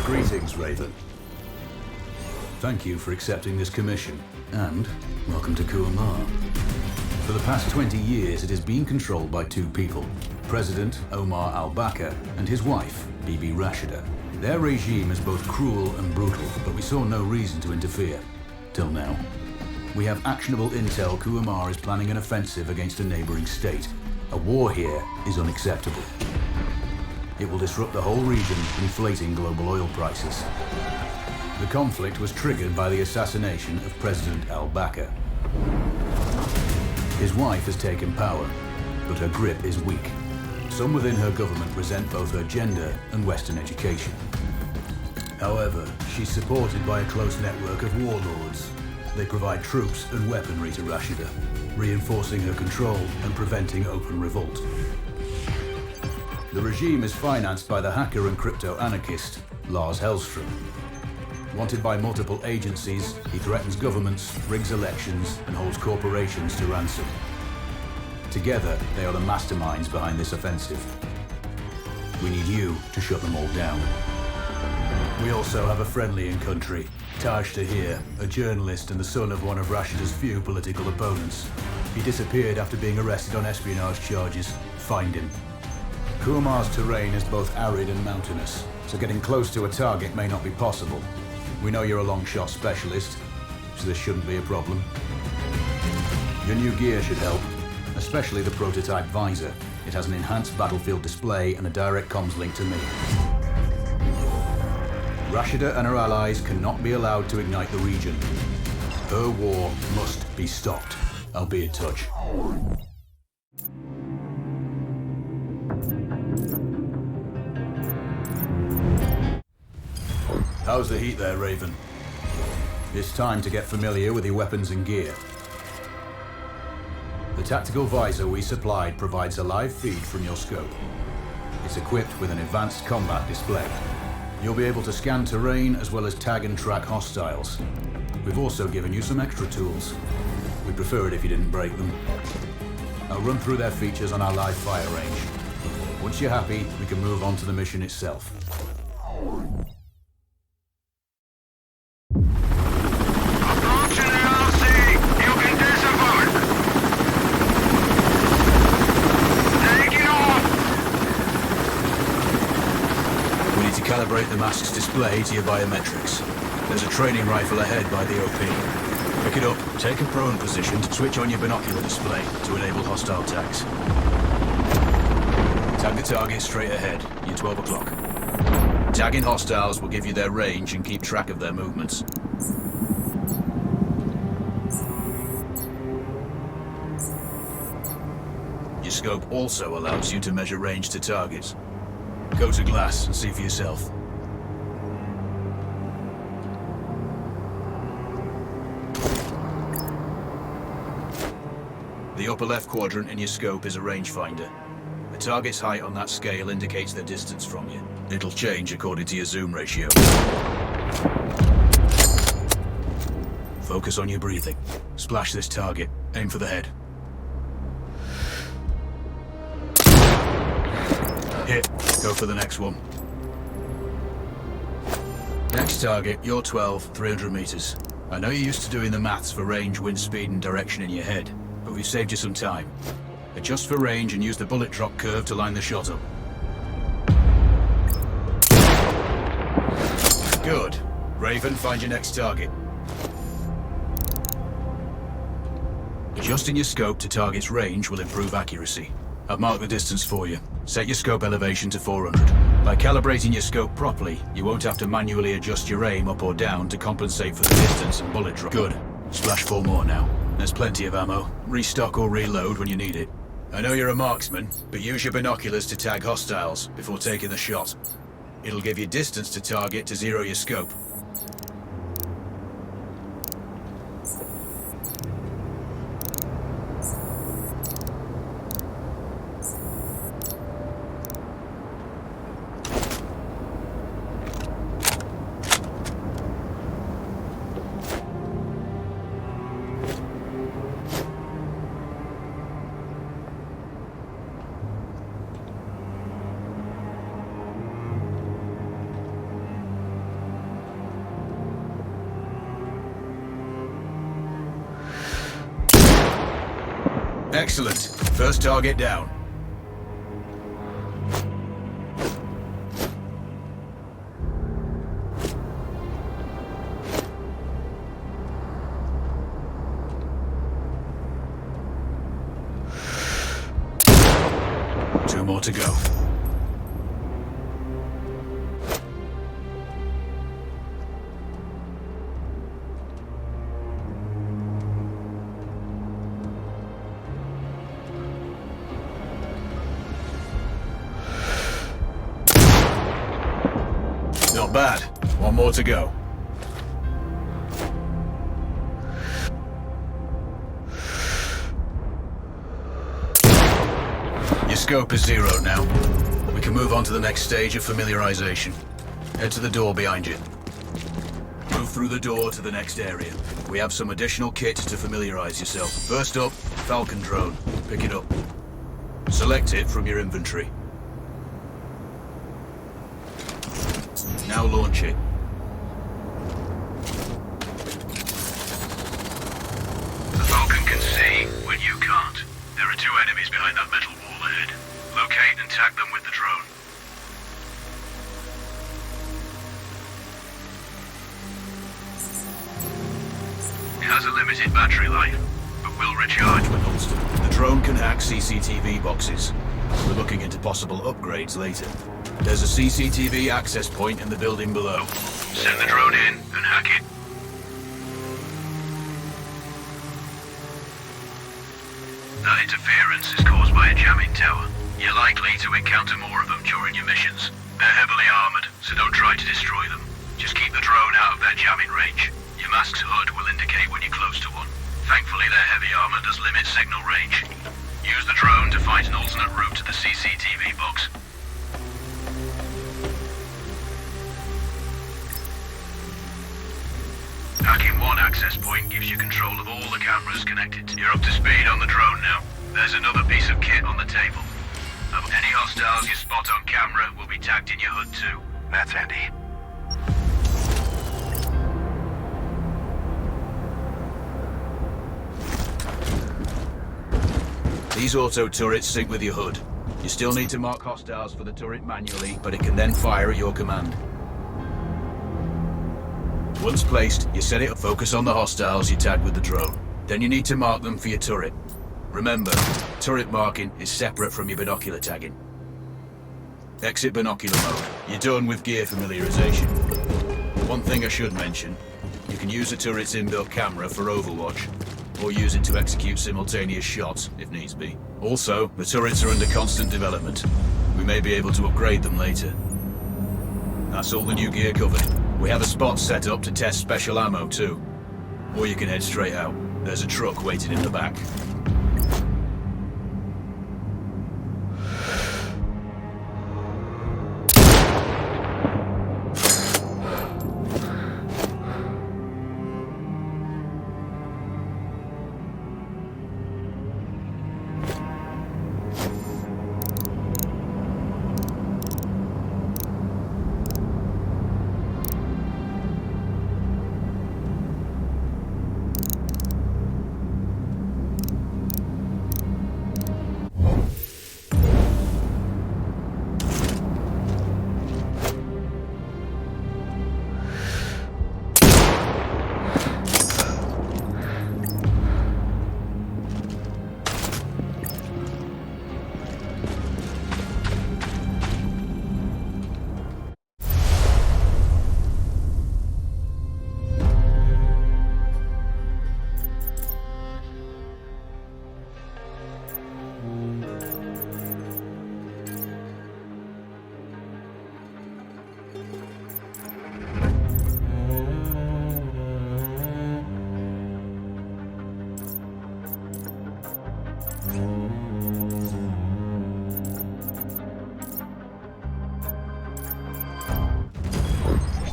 Greetings, Raven. Thank you for accepting this commission, and welcome to Kuamar. For the past 20 years, it has been controlled by two people, President Omar al-Bakr and his wife, Bibi Rashida. Their regime is both cruel and brutal, but we saw no reason to interfere, till now. We have actionable intel Kuamar is planning an offensive against a neighboring state. A war here is unacceptable. It will disrupt the whole region, inflating global oil prices. The conflict was triggered by the assassination of President al-Bakr. His wife has taken power, but her grip is weak. Some within her government resent both her gender and Western education. However, she's supported by a close network of warlords. They provide troops and weaponry to Rashida, reinforcing her control and preventing open revolt. The regime is financed by the hacker and crypto-anarchist, Lars Hellstrom. Wanted by multiple agencies, he threatens governments, rigs elections, and holds corporations to ransom. Together, they are the masterminds behind this offensive. We need you to shut them all down. We also have a friendly in country, Taj Tahir, a journalist and the son of one of Rashida's few political opponents. He disappeared after being arrested on espionage charges. Find him. Kuamar's terrain is both arid and mountainous, so getting close to a target may not be possible. We know you're a long-shot specialist, so this shouldn't be a problem. Your new gear should help, especially the prototype visor. It has an enhanced battlefield display and a direct comms link to me. Rashida and her allies cannot be allowed to ignite the region. Her war must be stopped. I'll be in touch. How's the heat there, Raven? It's time to get familiar with your weapons and gear. The tactical visor we supplied provides a live feed from your scope. It's equipped with an advanced combat display. You'll be able to scan terrain as well as tag and track hostiles. We've also given you some extra tools. We'd prefer it if you didn't break them. I'll run through their features on our live fire range. Once you're happy, we can move on to the mission itself. Calibrate the mask's display to your biometrics. There's a training rifle ahead by the OP. Pick it up, take a prone position, switch on your binocular display to enable hostile tags. Tag the target straight ahead, you're 12 o'clock. Tagging hostiles will give you their range and keep track of their movements. Your scope also allows you to measure range to targets. Go to glass and see for yourself. The upper left quadrant in your scope is a rangefinder. The target's height on that scale indicates their distance from you. It'll change according to your zoom ratio. Focus on your breathing. Splash this target. Aim for the head. Hit. Go for the next one. Next target, you're 12, 300 meters. I know you're used to doing the maths for range, wind speed, and direction in your head, but we've saved you some time. Adjust for range and use the bullet drop curve to line the shot up. Good. Raven, find your next target. Adjusting your scope to target's range will improve accuracy. I've marked the distance for you. Set your scope elevation to 400. By calibrating your scope properly, you won't have to manually adjust your aim up or down to compensate for the distance and bullet drop. Good. Splash 4 more now. There's plenty of ammo. Restock or reload when you need it. I know you're a marksman, but use your binoculars to tag hostiles before taking the shot. It'll give you distance to target to zero your scope. Excellent. First target down. Two more to go. Not bad. One more to go. Your scope is zeroed now. We can move on to the next stage of familiarization. Head to the door behind you. Move through the door to the next area. We have some additional kit to familiarize yourself. First up, Falcon drone. Pick it up. Select it from your inventory. Now launch it. The Falcon can see when you can't. There are two enemies behind that metal wall ahead. Locate and tag them with the drone. It has a limited battery life, but will recharge when holstered. The drone can hack CCTV boxes. We're looking into possible upgrades later. There's a CCTV access point in the building below. Send the drone in and hack it. That interference is caused by a jamming tower. You're likely to encounter more of them during your missions. They're heavily armored, so don't try to destroy them. Just keep the drone out of their jamming range. Your mask's hood will indicate when you're close to one. Thankfully, their heavy armor does limit signal range. Use the drone to find an alternate route to the CCTV box. Hacking one access point gives you control of all the cameras connected. You're up to speed on the drone now. There's another piece of kit on the table. Any hostiles you spot on camera will be tagged in your hood too. That's handy. These auto turrets sync with your hood. You still need to mark hostiles for the turret manually, but it can then fire at your command. Once placed, you set it up, focus on the hostiles you tag with the drone. Then you need to mark them for your turret. Remember, turret marking is separate from your binocular tagging. Exit binocular mode. You're done with gear familiarization. One thing I should mention, you can use the turret's inbuilt camera for overwatch, or use it to execute simultaneous shots, if needs be. Also, the turrets are under constant development. We may be able to upgrade them later. That's all the new gear covered. We have a spot set up to test special ammo too. Or you can head straight out. There's a truck waiting in the back.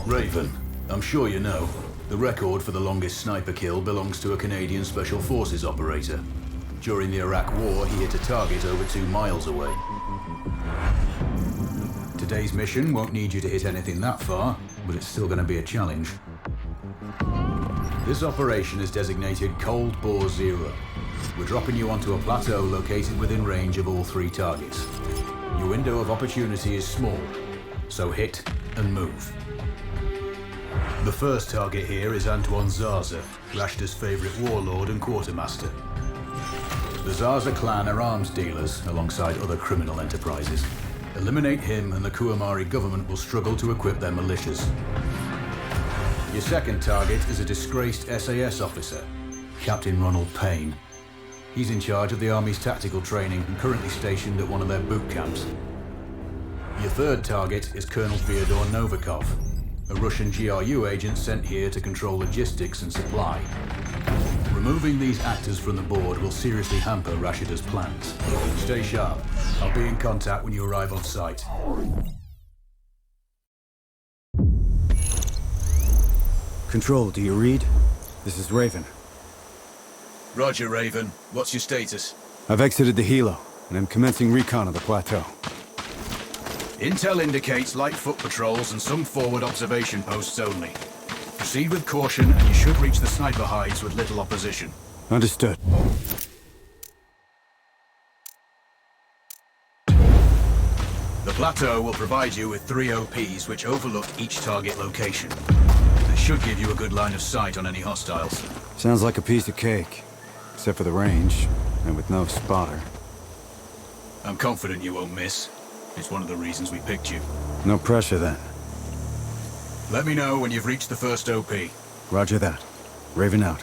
Raven, I'm sure you know, the record for the longest sniper kill belongs to a Canadian Special Forces operator. During the Iraq War, he hit a target over 2 miles away. Today's mission won't need you to hit anything that far, but it's still going to be a challenge. This operation is designated Cold Bore Zero. We're dropping you onto a plateau located within range of all 3 targets. Your window of opportunity is small, so hit and move. The first target here is Antoine Zaza, Rashta's favorite warlord and quartermaster. The Zaza clan are arms dealers alongside other criminal enterprises. Eliminate him and the Kuamari government will struggle to equip their militias. Your second target is a disgraced SAS officer, Captain Ronald Payne. He's in charge of the Army's tactical training and currently stationed at one of their boot camps. Your third target is Colonel Fyodor Novikov, a Russian GRU agent sent here to control logistics and supply. Removing these actors from the board will seriously hamper Rashida's plans. Stay sharp. I'll be in contact when you arrive on site. Control, do you read? This is Raven. Roger, Raven. What's your status? I've exited the helo, and I'm commencing recon of the plateau. Intel indicates light foot patrols and some forward observation posts only. Proceed with caution and you should reach the sniper hides with little opposition. Understood. The plateau will provide you with 3 OPs which overlook each target location. This should give you a good line of sight on any hostiles. Sounds like a piece of cake. Except for the range, and with no spotter. I'm confident you won't miss. It's one of the reasons we picked you. No pressure then. Let me know when you've reached the first OP. Roger that. Raven out.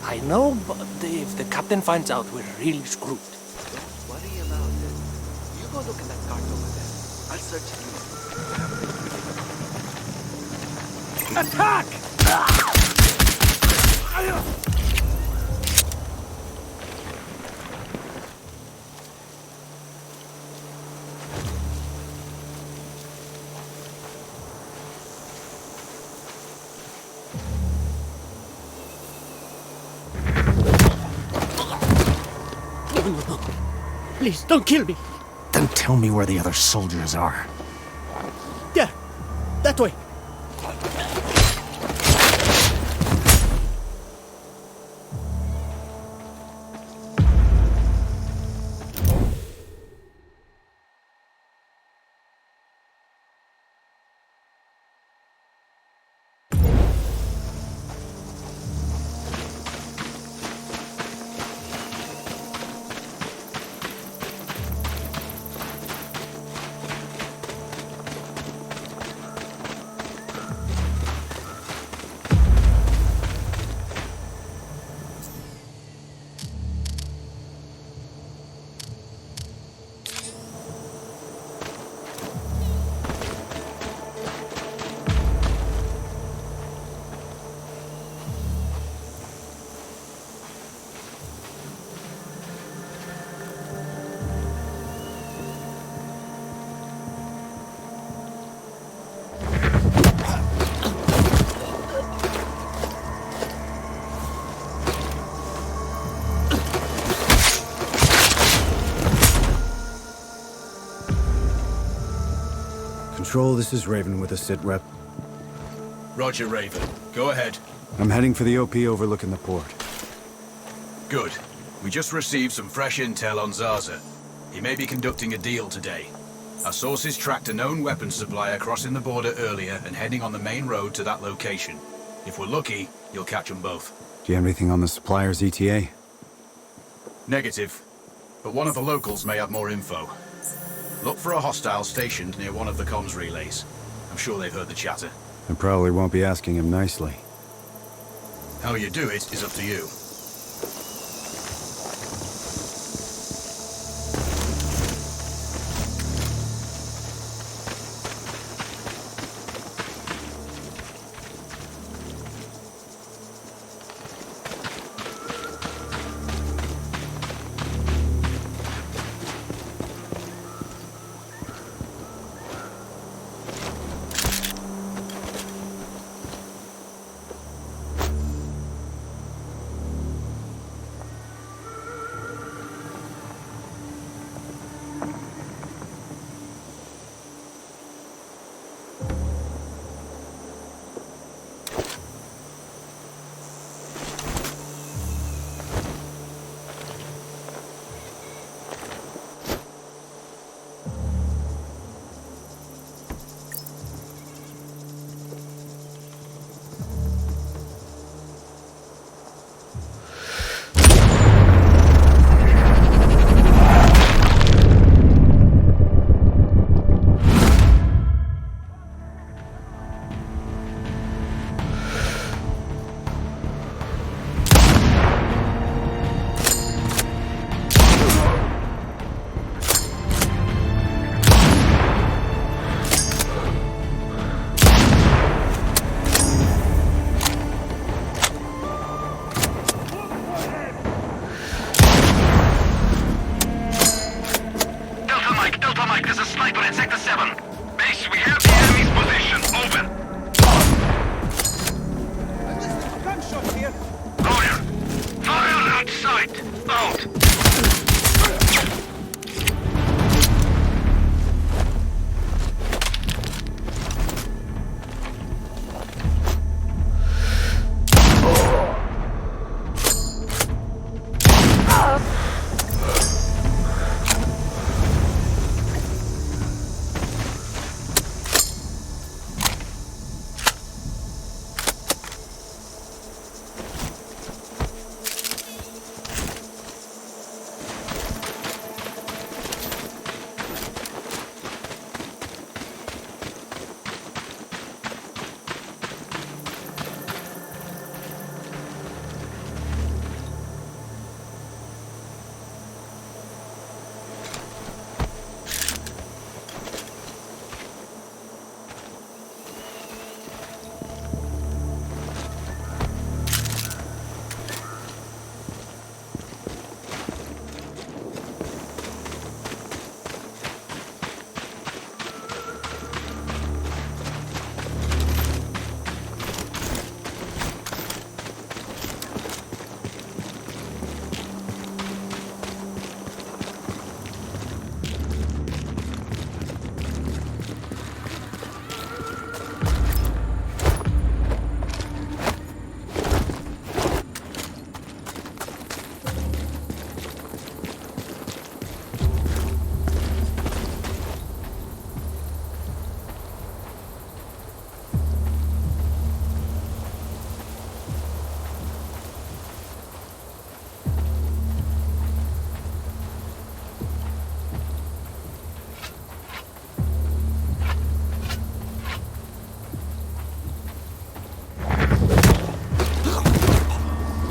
I know, but if the captain finds out, we're really screwed. Don't worry about it. You go look in that cart over there. I'll search it. Attack! Please, don't kill me. Then tell me where the other soldiers are. There. That way. Control, this is Raven with a sit rep. Roger, Raven. Go ahead. I'm heading for the OP overlooking the port. Good. We just received some fresh intel on Zaza. He may be conducting a deal today. Our sources tracked a known weapons supplier crossing the border earlier and heading on the main road to that location. If we're lucky, you'll catch them both. Do you have anything on the supplier's ETA? Negative. But one of the locals may have more info. Look for a hostile stationed near one of the comms relays. I'm sure they've heard the chatter. I probably won't be asking him nicely. How you do it is up to you.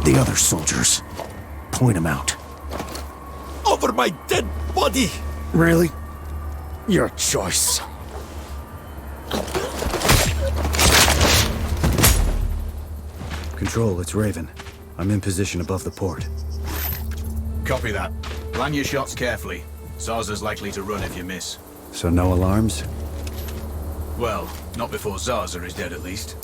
The other soldiers. Point them out. Over my dead body! Really? Your choice. Control, it's Raven. I'm in position above the port. Copy that. Plan your shots carefully. Zarza's likely to run if you miss. So no alarms? Well, not before Zarza is dead at least.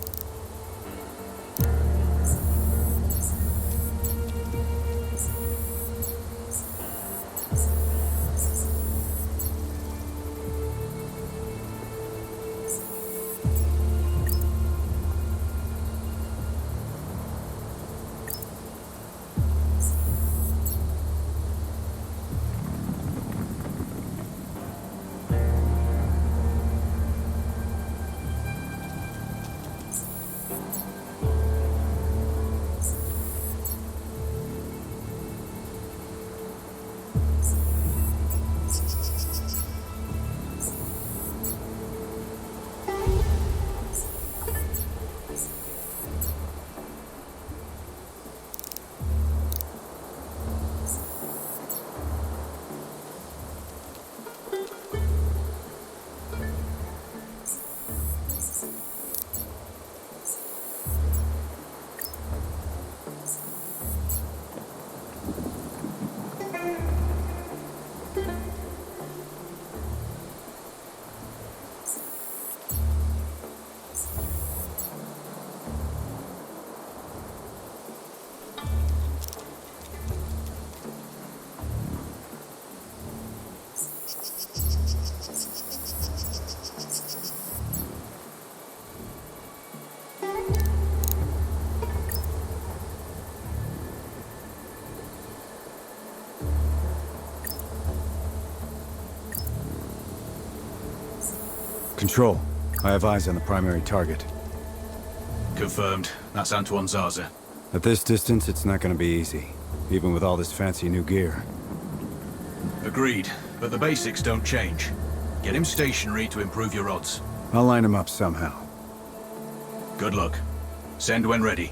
Control, I have eyes on the primary target. Confirmed. That's Antoine Zarza. At this distance, it's not gonna be easy, even with all this fancy new gear. Agreed, but the basics don't change. Get him stationary to improve your odds. I'll line him up somehow. Good luck. Send when ready.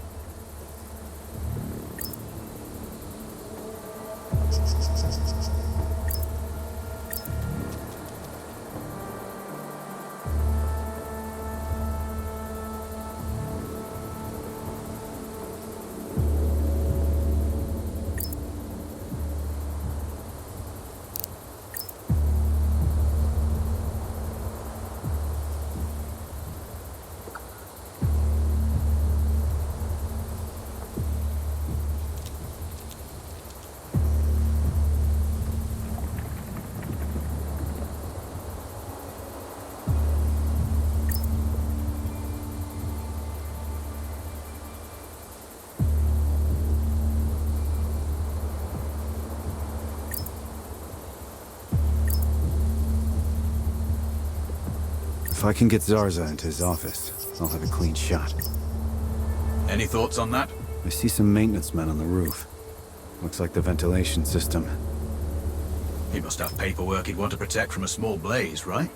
If I can get Zarza into his office, I'll have a clean shot. Any thoughts on that? I see some maintenance men on the roof. Looks like the ventilation system. He must have paperwork he'd want to protect from a small blaze, right?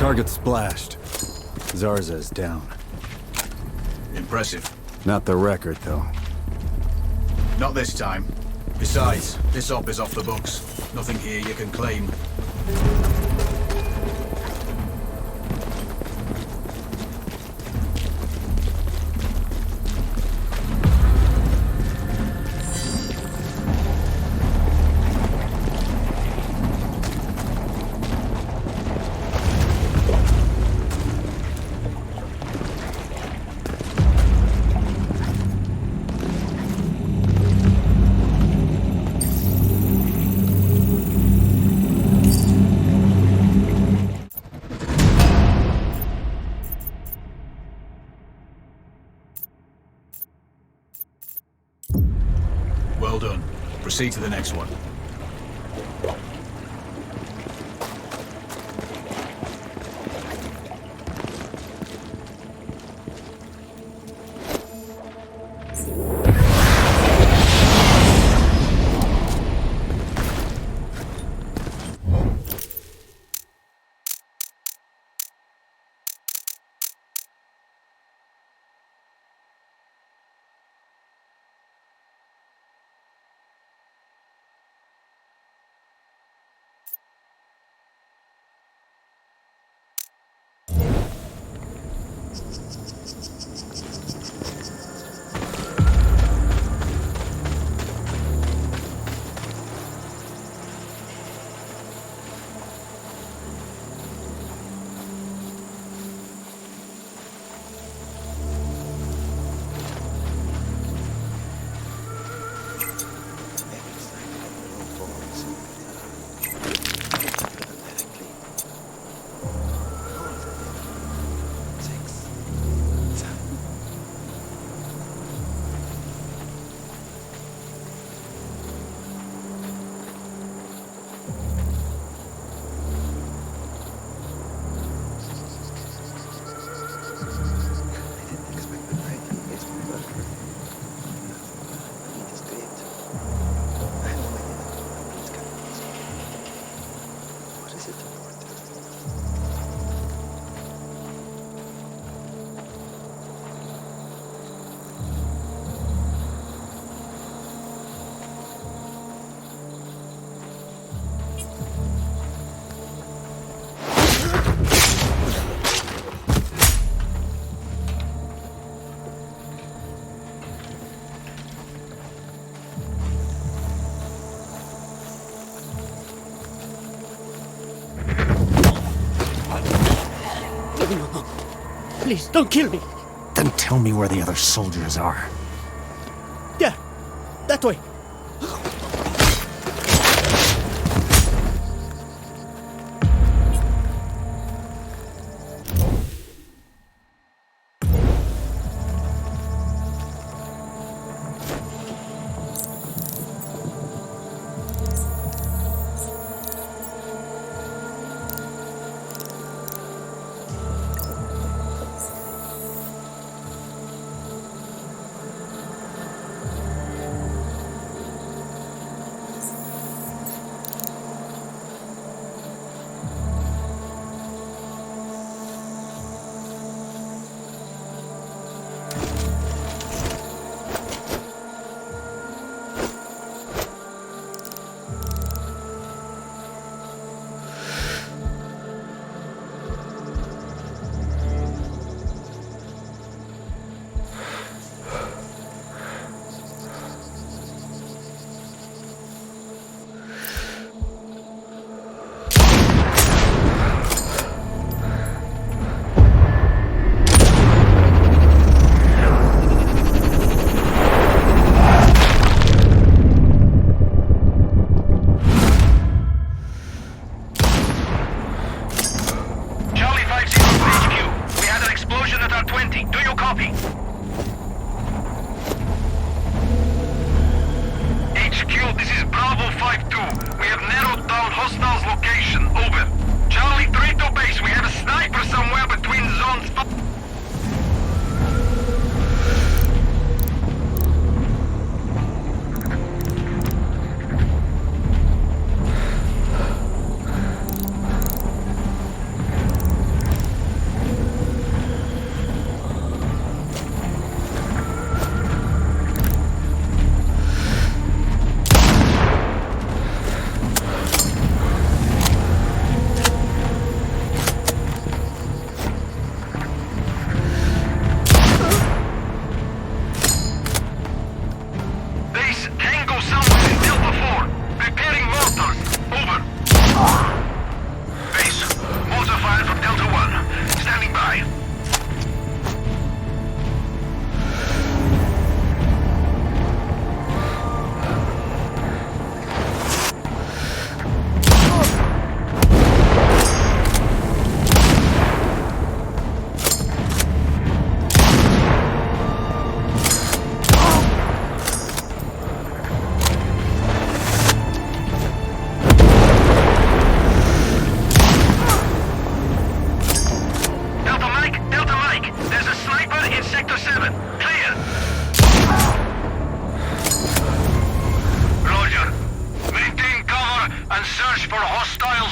Target splashed. Zarza's down. Impressive. Not the record, though. Not this time. Besides, this op is off the books. Nothing here you can claim. Well done. Proceed to the next one. Please, don't kill me. Then tell me where the other soldiers are. Yeah, that way.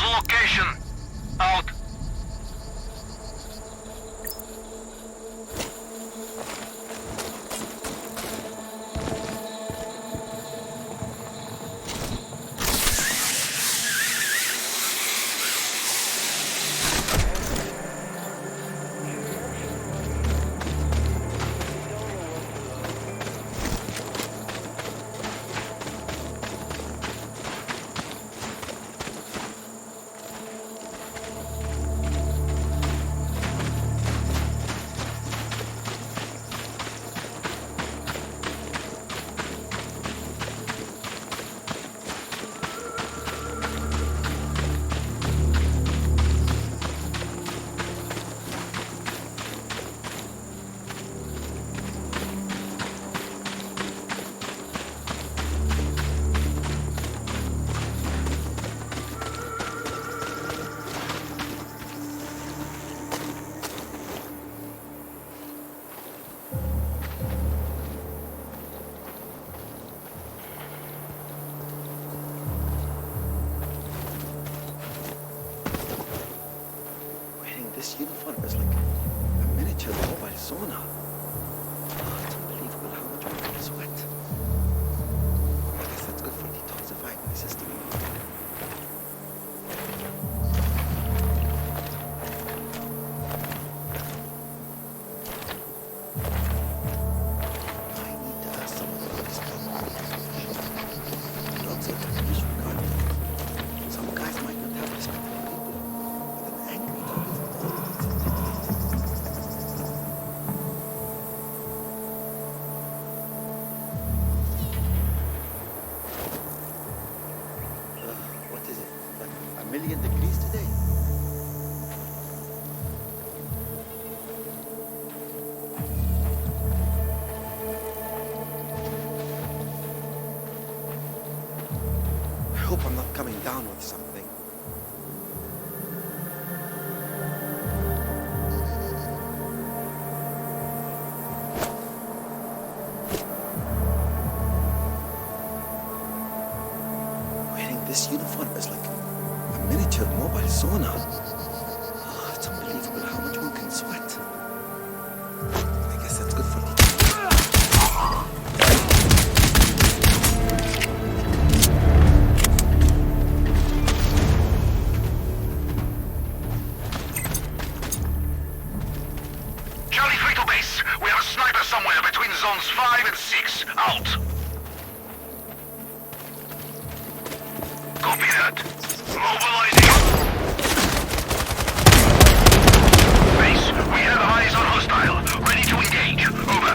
location. Out. This uniform is like a miniature mobile sauna. Oh, it's unbelievable how much one can sweat. I guess that's good for detoxifying my system. I need to ask some of the police drugs are abuse regarding. Some guys might not have respect for people, but an angry dog is what is it? Like 1,000,000 degrees today? I hope I'm not coming down with something. Wearing this uniform is like a miniature mobile sauna. Oh, it's unbelievable how much one can sweat. I guess that's good for the... Charlie 3 to base. We have a sniper somewhere between zones 5 and 6. Out. Copy that. Mobilizing. Base, we have eyes on hostile. Ready to engage. Over.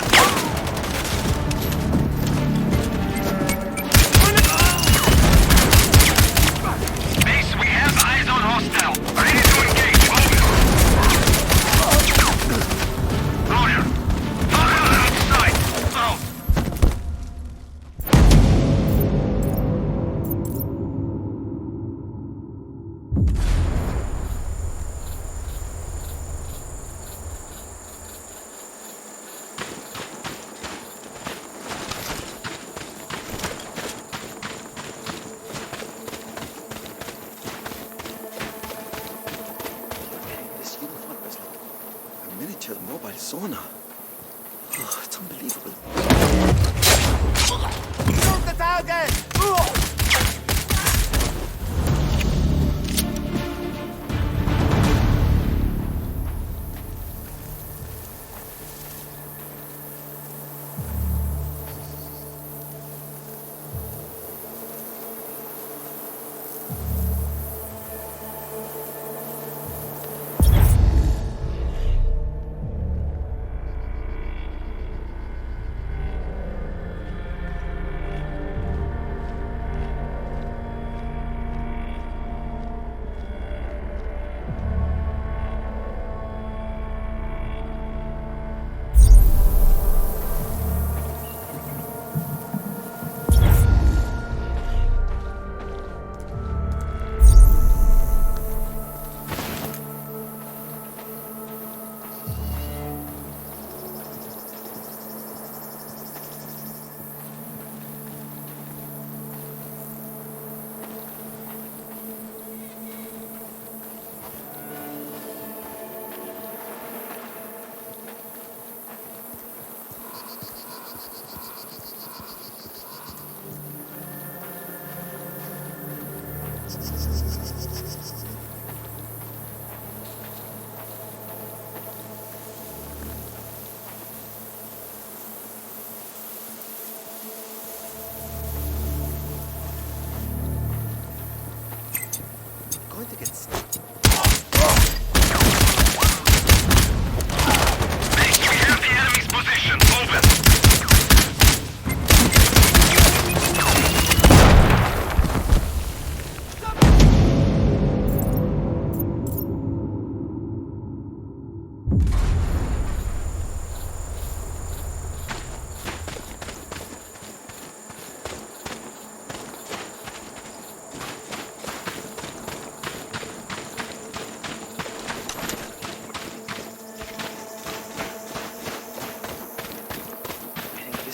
Base, we have eyes on hostile. Ready to engage. Over. Roger. Fire outside. Out. This uniform is like a miniature mobile sauna. Oh, it's unbelievable. Shoot the target!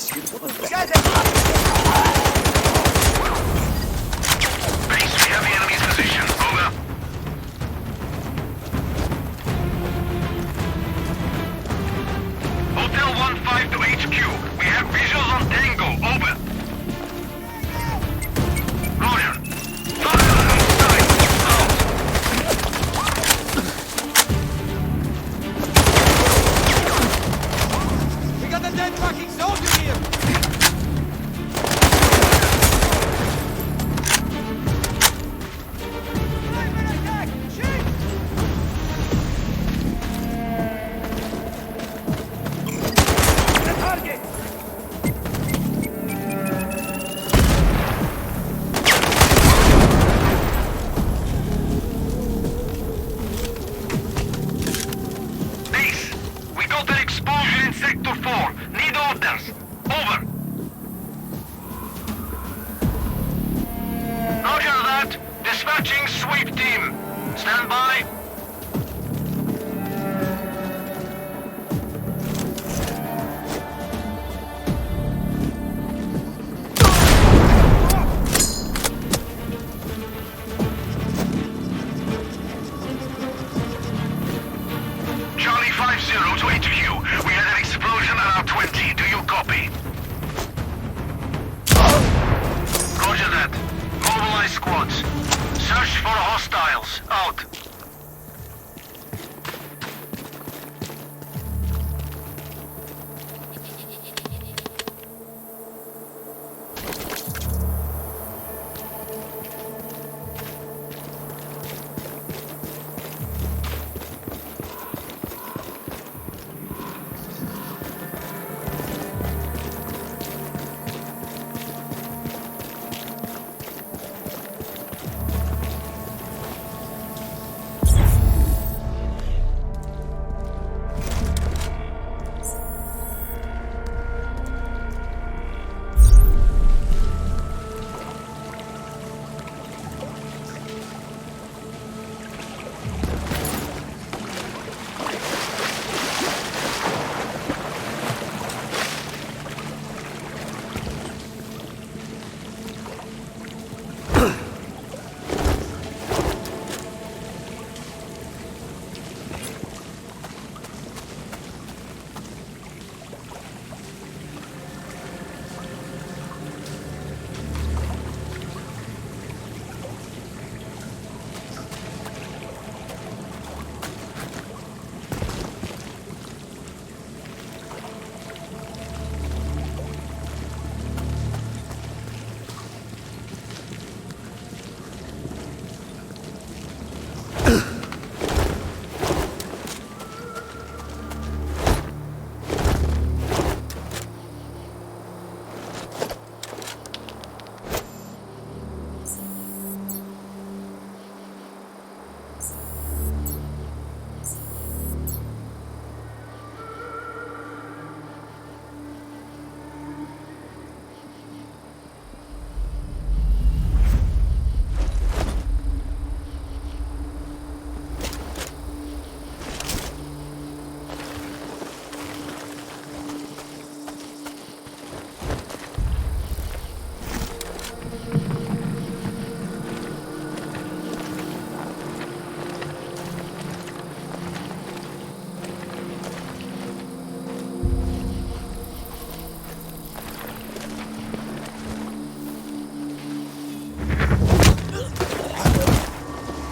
this uniform and Base, we have the enemy's position. Over. Hotel 1-5 to HQ. We have visuals on Tango. Over. Roger. Fire on outside. Out. We got a dead fucking soldier here! Base, we got an explosion in Sector 4. Need orders. Over. Roger that. Dispatching sweep team. Stand by. Charlie 5-0 to HQ. We had an explosion at our 20. Do you copy? Roger that. Mobilize squads. Search for hostiles. Out.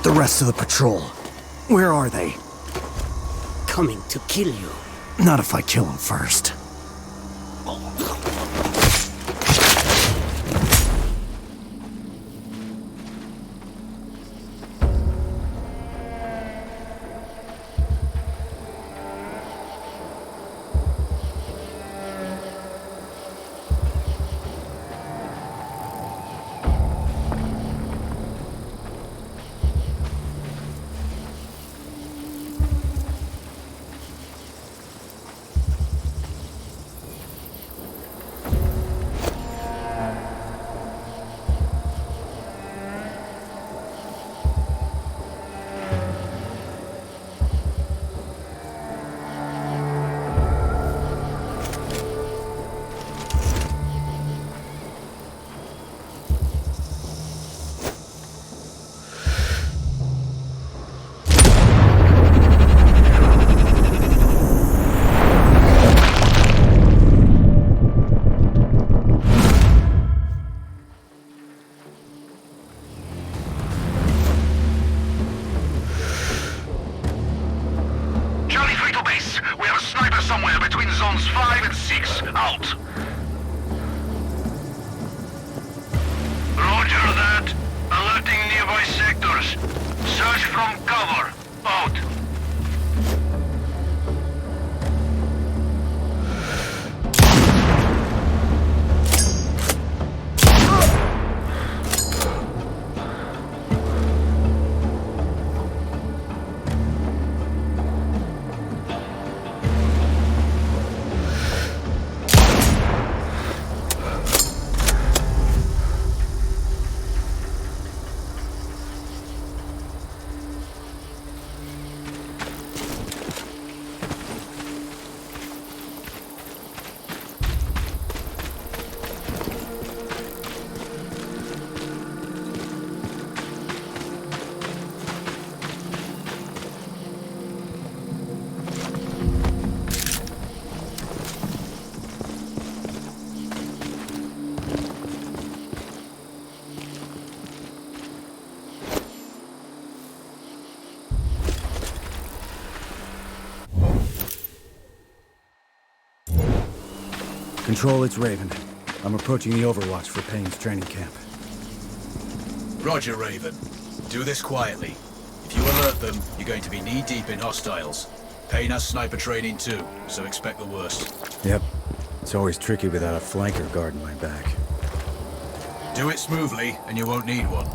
The rest of the patrol. Where are they? Coming to kill you. Not if I kill them first. Zones 5 and 6, out. Roger that. Alerting nearby sectors. Search from cover. Out. Control, it's Raven. I'm approaching the Overwatch for Payne's training camp. Roger, Raven. Do this quietly. If you alert them, you're going to be knee-deep in hostiles. Payne has sniper training too, so expect the worst. Yep. It's always tricky without a flanker guarding my back. Do it smoothly, and you won't need one.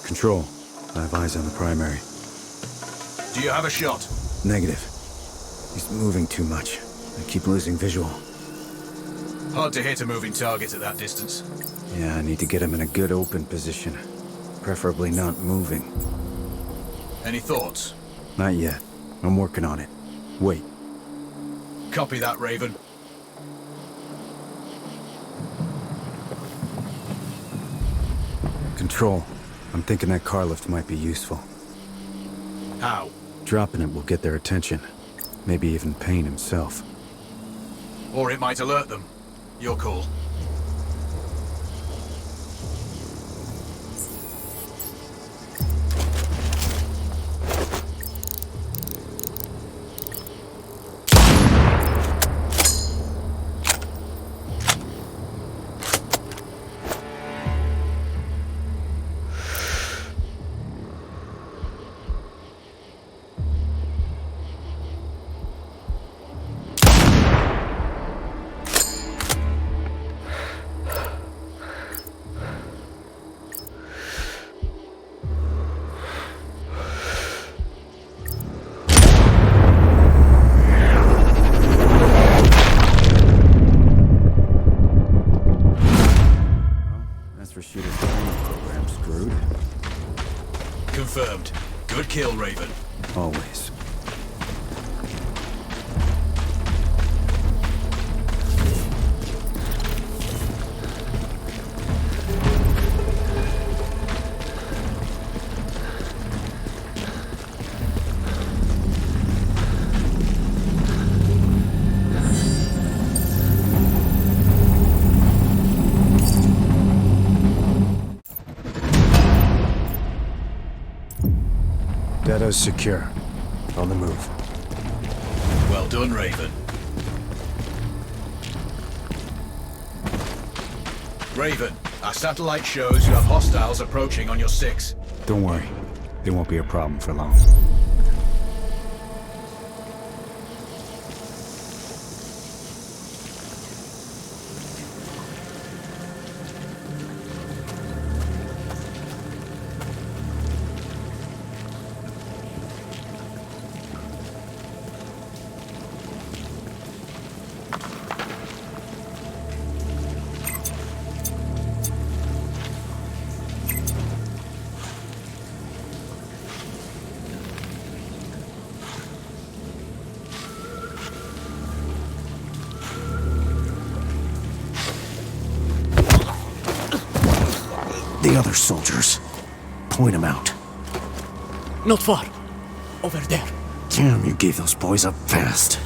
Control, I have eyes on the primary. Do you have a shot? Negative. He's moving too much. I keep losing visual. Hard to hit a moving target at that distance. Yeah, I need to get him in a good open position. Preferably not moving. Any thoughts? Not yet. I'm working on it. Wait. Copy that, Raven. Control. I'm thinking that car lift might be useful. How? Dropping it will get their attention. Maybe even Payne himself. Or it might alert them. Your call. Shooter's training program screwed. Confirmed. Good kill, Raven. Always. Data's secure. On the move. Well done, Raven. Raven, our satellite shows you have hostiles approaching on your 6. Don't worry. They won't be a problem for long. the other soldiers? Point them out. Not far. Over there. Damn, you gave those boys up fast.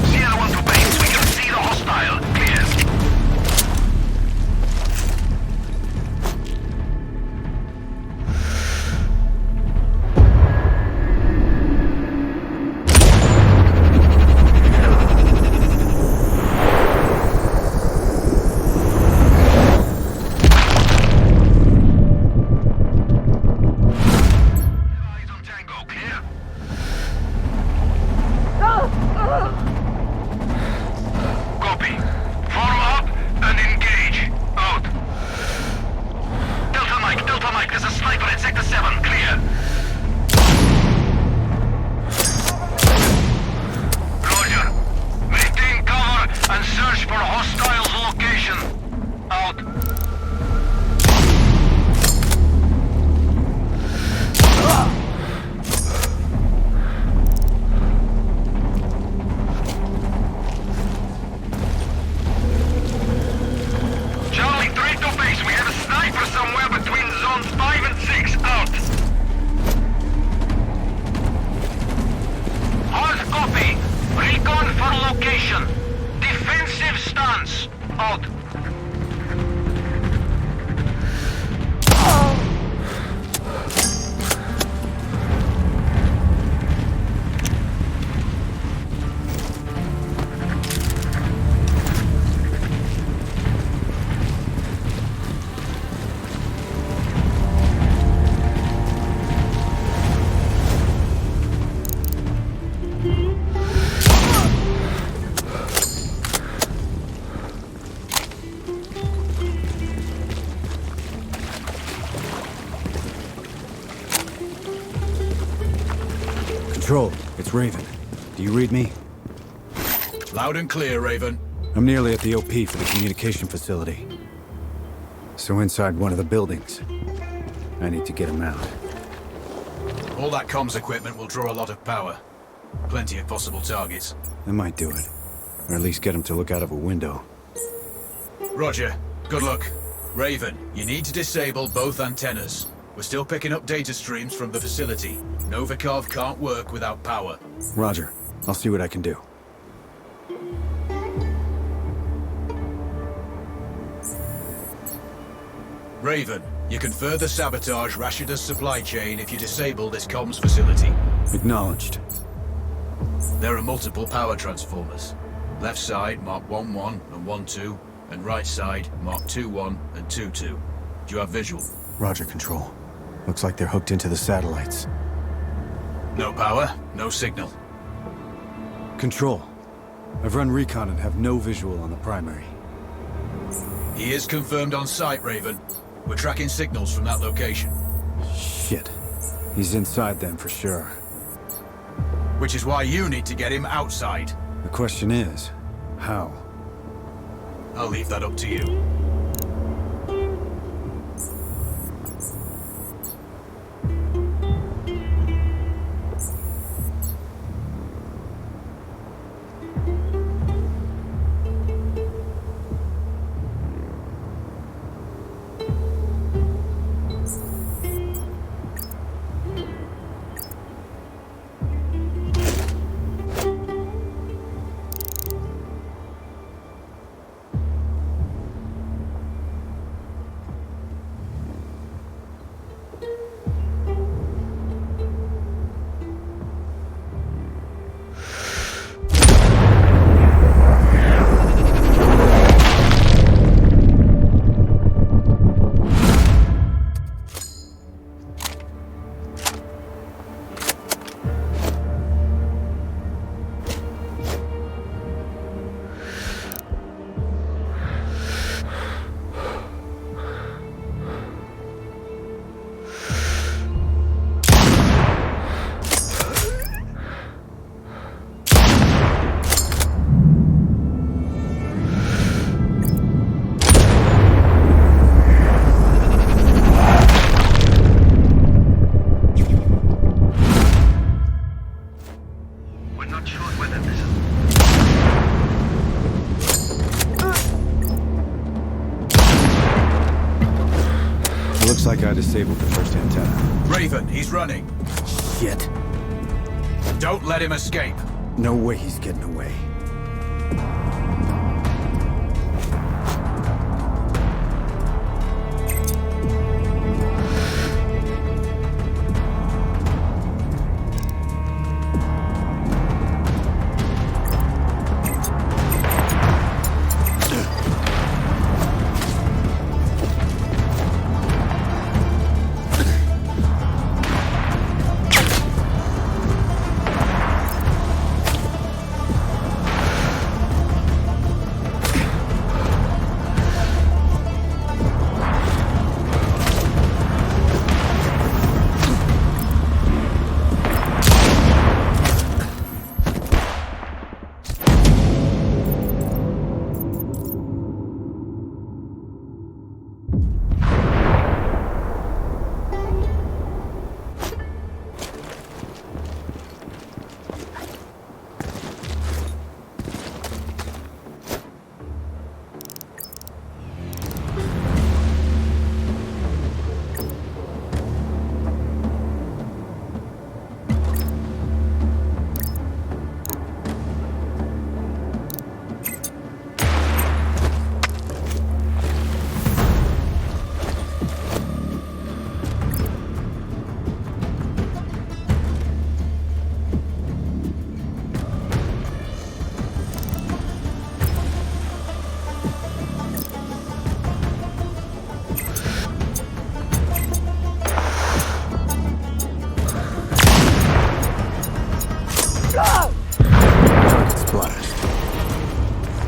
Sierra 1 to base. We can see the hostile. Clear. Eyes on Tango. Clear. Copy. Form up and engage. Out. Delta Mike, there's a sniper at Sector 7. Clear. Roger. Maintain cover and search for hostiles' location. Out. Charlie 3 to base. We have a sniper somewhere between zones 5 and 6. Out. Hard copy. Recon for location. Defensive stance. Out. Control, it's Raven. Do you read me? Loud and clear, Raven. I'm nearly at the OP for the communication facility. So inside one of the buildings. I need to get him out. All that comms equipment will draw a lot of power. Plenty of possible targets. I might do it. Or at least get him to look out of a window. Roger. Good luck. Raven, you need to disable both antennas. We're still picking up data streams from the facility. Novikov can't work without power. Roger. I'll see what I can do. Raven, you can further sabotage Rashida's supply chain if you disable this comms facility. Acknowledged. There are multiple power transformers. Left side marked 1-1 and 1-2, and right side marked 2-1 and 2-2. Do you have visual? Roger, Control. Looks like they're hooked into the satellites. No power, no signal. Control. I've run recon and have no visual on the primary. He is confirmed on site, Raven. We're tracking signals from that location. Shit. He's inside then for sure. Which is why you need to get him outside. The question is, how? I'll leave that up to you. Looks like I disabled the first antenna. Raven, he's running. Shit. Don't let him escape. No way he's getting away.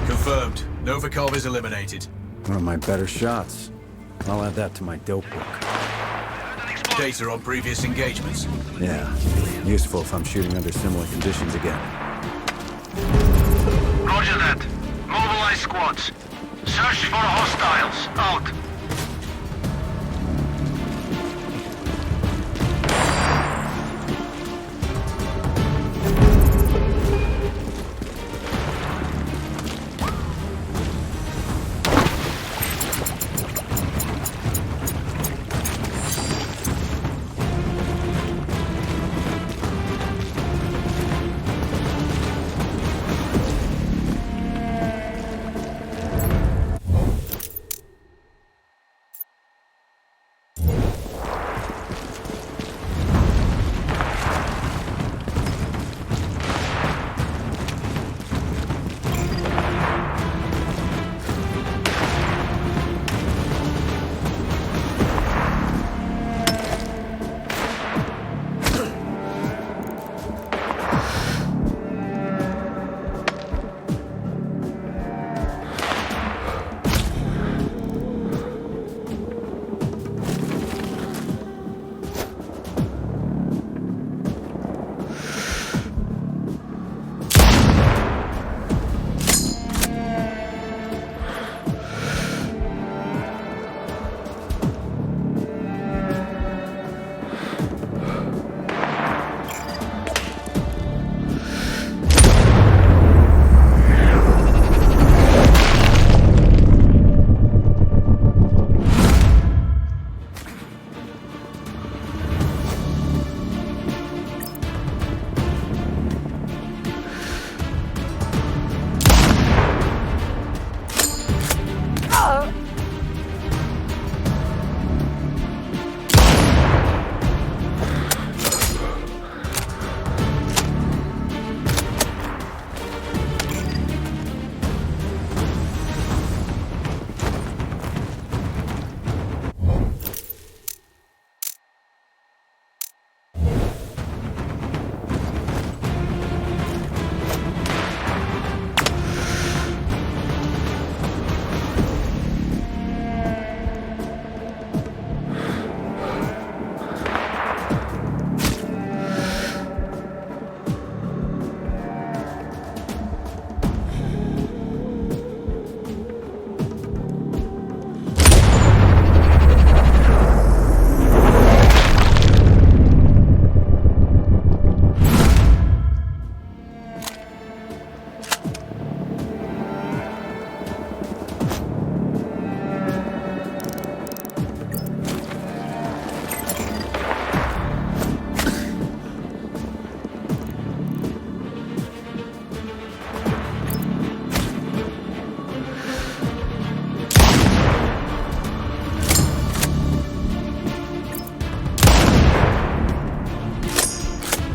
Confirmed. Novikov is eliminated. One of my better shots. I'll add that to my dope book. Data on previous engagements. Yeah, useful if I'm shooting under similar conditions again. Roger that. Mobilize squads. Search for hostiles. Out.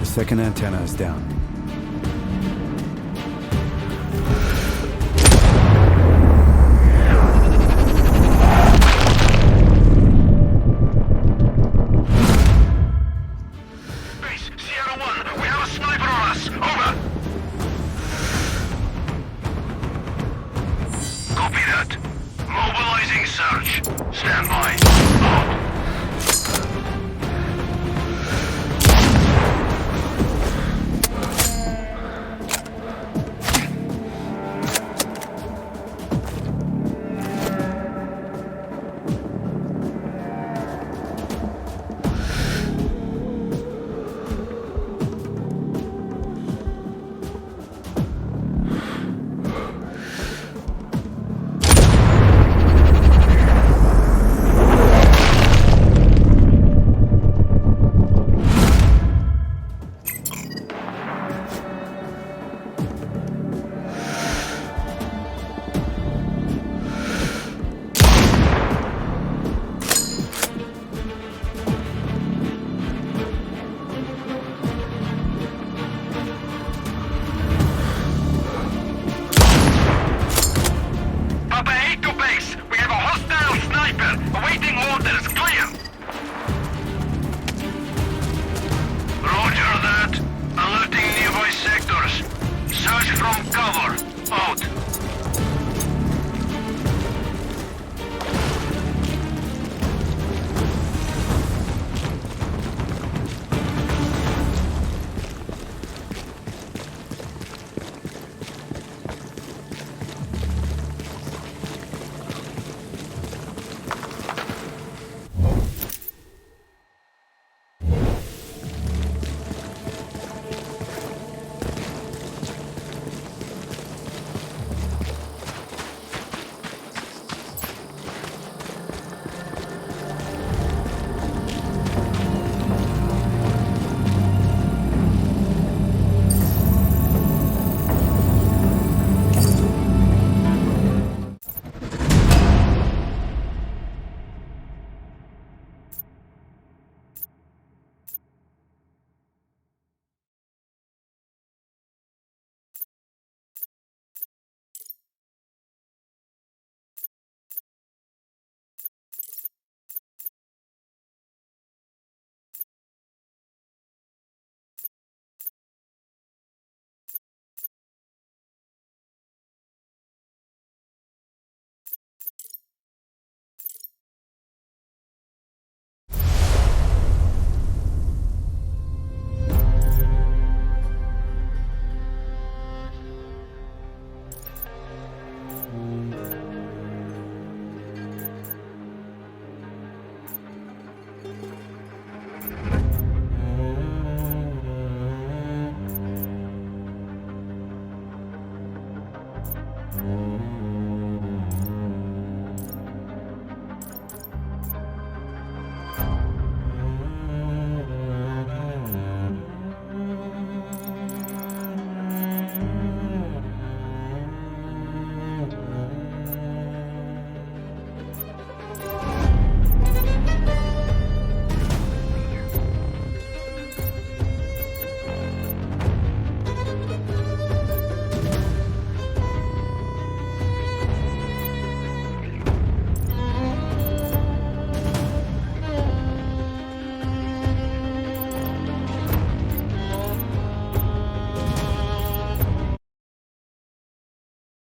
Second antenna is down.